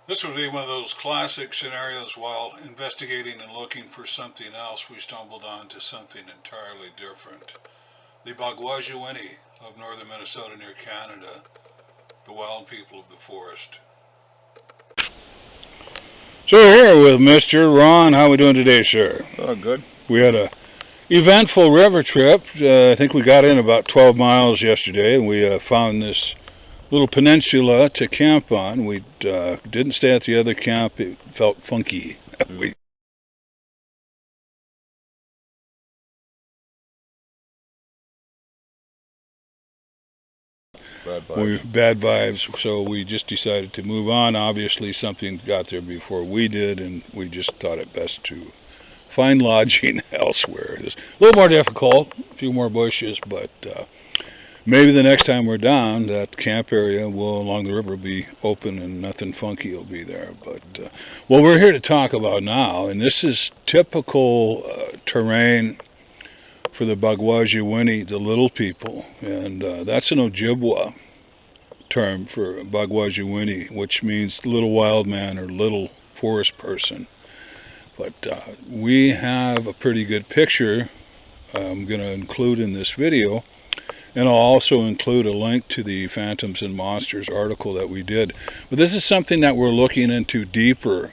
This would be one of those classic scenarios. While investigating and looking for something else, we stumbled onto something entirely different. The Bagwajiwini of northern Minnesota near Canada, the wild people of the forest. So here with Mr. Ron. How are we doing today, sir? Oh, good. We had a eventful river trip. I think we got in about 12 miles yesterday, and we found this little peninsula to camp on. We didn't stay at the other camp. It felt funky. we Bad vibes. bad vibes, so we just decided to move on. Obviously, something got there before we did, and we just thought it best to find lodging elsewhere. It's a little more difficult, a few more bushes, but maybe the next time we're down, that camp area will along the river be open and nothing funky will be there. But what we're here to talk about now, and this is typical terrain for the Bagwajiwini, the little people, and that's an Ojibwa term for Bagwajiwini, which means little wild man or little forest person. But we have a pretty good picture I'm going to include in this video, and I'll also include a link to the Phantoms and Monsters article that we did. But this is something that we're looking into deeper.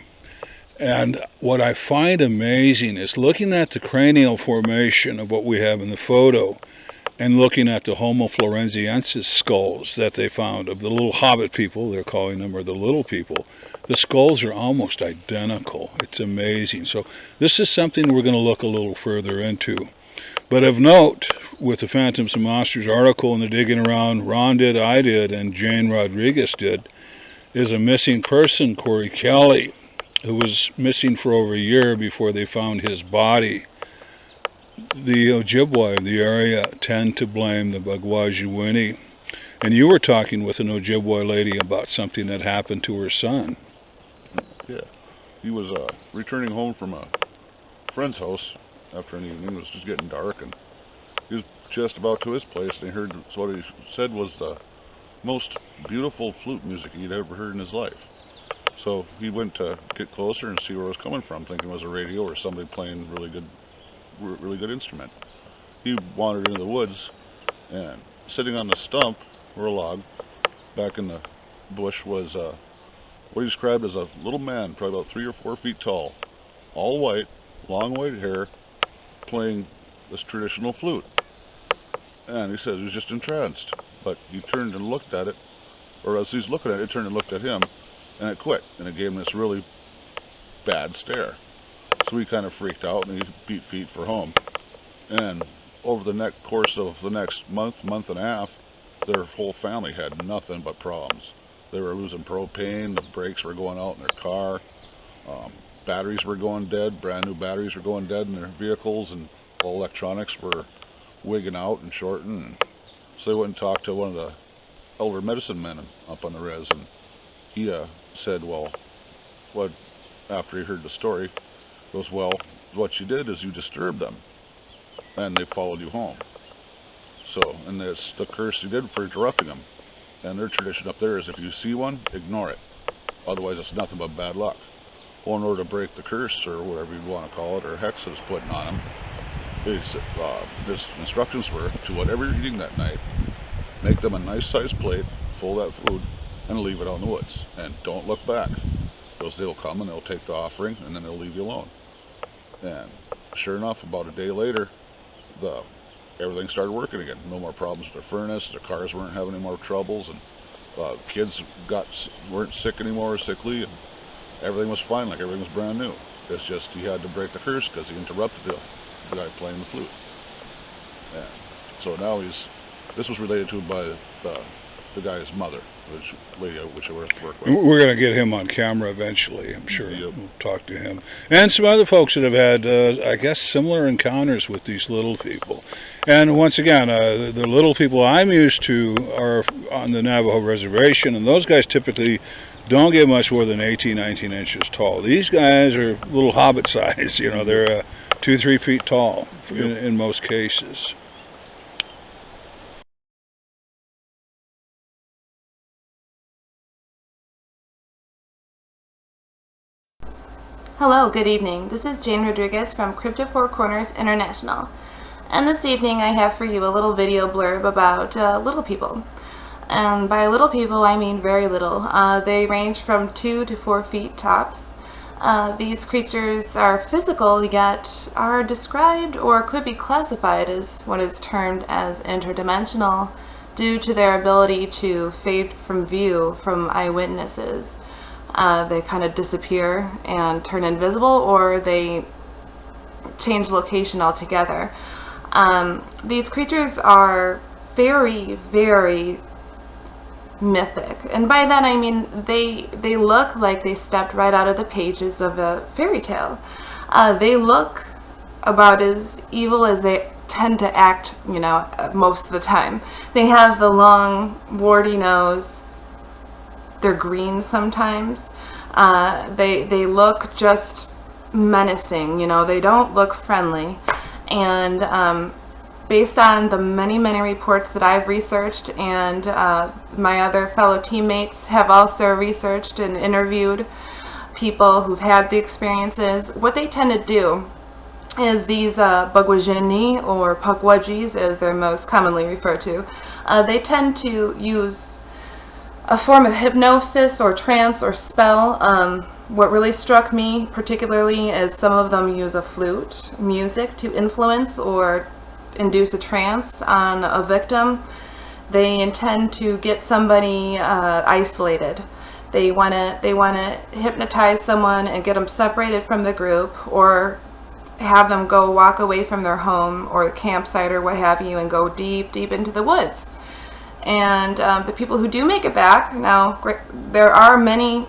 And what I find amazing is looking at the cranial formation of what we have in the photo and looking at the Homo floresiensis skulls that they found of the little hobbit people, they're calling them, or the little people. The skulls are almost identical. It's amazing. So this is something we're going to look a little further into. But of note, with the Phantoms and Monsters article and the digging around Ron did, I did, and Jane Rodriguez did, is a missing person, Corey Kelly, who was missing for over a year before they found his body. The Ojibwa of the area tend to blame the Bagwajiwini. And you were talking with an Ojibwa lady about something that happened to her son. Yeah. He was returning home from a friend's house after an evening. It was just getting dark, and he was just about to his place, and he heard what he said was the most beautiful flute music he'd ever heard in his life. So he went to get closer and see where it was coming from, thinking it was a radio or somebody playing really good instrument. He wandered into the woods, and sitting on the stump or a log back in the bush was what he described as a little man, probably about 3 or 4 feet tall, all white, long white hair, playing this traditional flute. And he said he was just entranced. But he turned and looked at it, or as he's looking at it, it turned and looked at him, and it quit, and it gave him this really bad stare. So he kind of freaked out, and he beat feet for home. And over the course of the next month and a half, their whole family had nothing but problems. They were losing propane, the brakes were going out in their car, batteries were going dead, brand new batteries were going dead in their vehicles, and all electronics were wigging out and shorting. So they went and talked to one of the elder medicine men up on the res, and he said, well, what? After he heard the story, goes, well, what you did is you disturbed them, and they followed you home. So, and that's the curse you did for interrupting them. And their tradition up there is if you see one, ignore it. Otherwise, it's nothing but bad luck. Well, in order to break the curse, or whatever you want to call it, or hex is putting on them, his instructions were to whatever you're eating that night, make them a nice sized plate, full of that food, and leave it out in the woods. And don't look back, because they'll come and they'll take the offering, and then they'll leave you alone. And sure enough, about a day later, everything started working again. No more problems with their furnace, their cars weren't having any more troubles, and kids weren't sick anymore, sickly, and everything was fine, like everything was brand new. It's just he had to break the curse because he interrupted the guy playing the flute. And so now this was related to him by the guy's mother, which I work with. We're going to get him on camera eventually, I'm sure. Yep. We'll talk to him. And some other folks that have had, I guess, similar encounters with these little people. And once again, the little people I'm used to are on the Navajo reservation, and those guys typically don't get much more than 18, 19 inches tall. These guys are little hobbit size, they're 2-3 feet tall in most cases. Hello, good evening. This is Jane Rodriguez from Crypto Four Corners International. And this evening I have for you a little video blurb about little people. And by little people I mean very little. They range from 2 to 4 feet tops. These creatures are physical yet are described or could be classified as what is termed as interdimensional due to their ability to fade from view from eyewitnesses. They kind of disappear and turn invisible, or they change location altogether. These creatures are very, very mythic, and by that I mean they look like they stepped right out of the pages of a fairy tale. They look about as evil as they tend to act, most of the time. They have the long, warty nose. They're green sometimes. They look just menacing. They don't look friendly. And based on the many, many reports that I've researched, and my other fellow teammates have also researched and interviewed people who've had the experiences, what they tend to do is these Bogwajini, or Pukwudgies as they're most commonly referred to, they tend to use a form of hypnosis or trance or spell. What really struck me particularly is some of them use a flute music to influence or induce a trance on a victim. They intend to get somebody isolated. They want to hypnotize someone and get them separated from the group, or have them go walk away from their home or the campsite or what have you and go deep, deep into the woods. And the people who do make it back, now there are many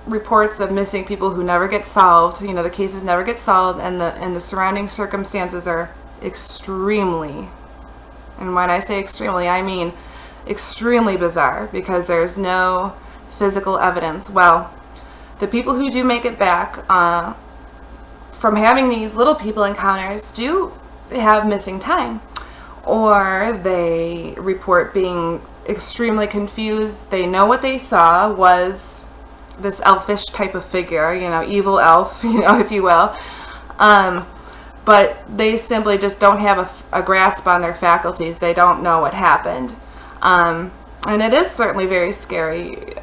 reports of missing people who never get solved. The cases never get solved, and the surrounding circumstances are extremely, and when I say extremely, I mean extremely bizarre, because there's no physical evidence. Well, the people who do make it back from having these little people encounters do have missing time, or they report being extremely confused. They know what they saw was this elfish type of figure, evil elf, if you will. But they simply just don't have a grasp on their faculties. They don't know what happened. And it is certainly very scary.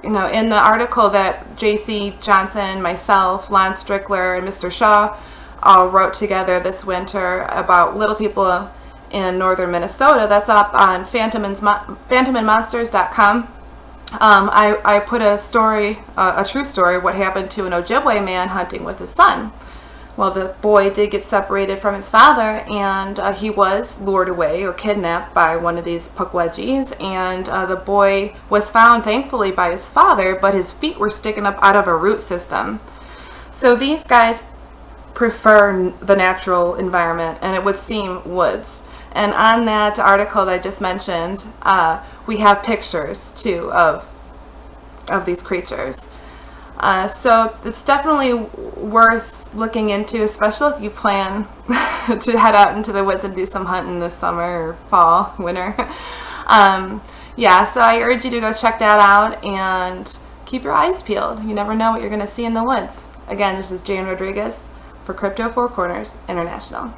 In the article that J.C. Johnson, myself, Lon Strickler, and Mr. Shaw all wrote together this winter about little people in northern Minnesota, that's up on phantomandmonsters.com. I put a story, a true story, what happened to an Ojibwe man hunting with his son. Well, the boy did get separated from his father, and he was lured away or kidnapped by one of these Pukwudgies, and the boy was found, thankfully, by his father, but his feet were sticking up out of a root system. So these guys prefer the natural environment, and it would seem woods. And on that article that I just mentioned, we have pictures, too, of these creatures. So it's definitely worth looking into, especially if you plan to head out into the woods and do some hunting this summer or fall, winter. Yeah, so I urge you to go check that out and keep your eyes peeled. You never know what you're going to see in the woods. Again, this is Jane Rodriguez for Crypto Four Corners International.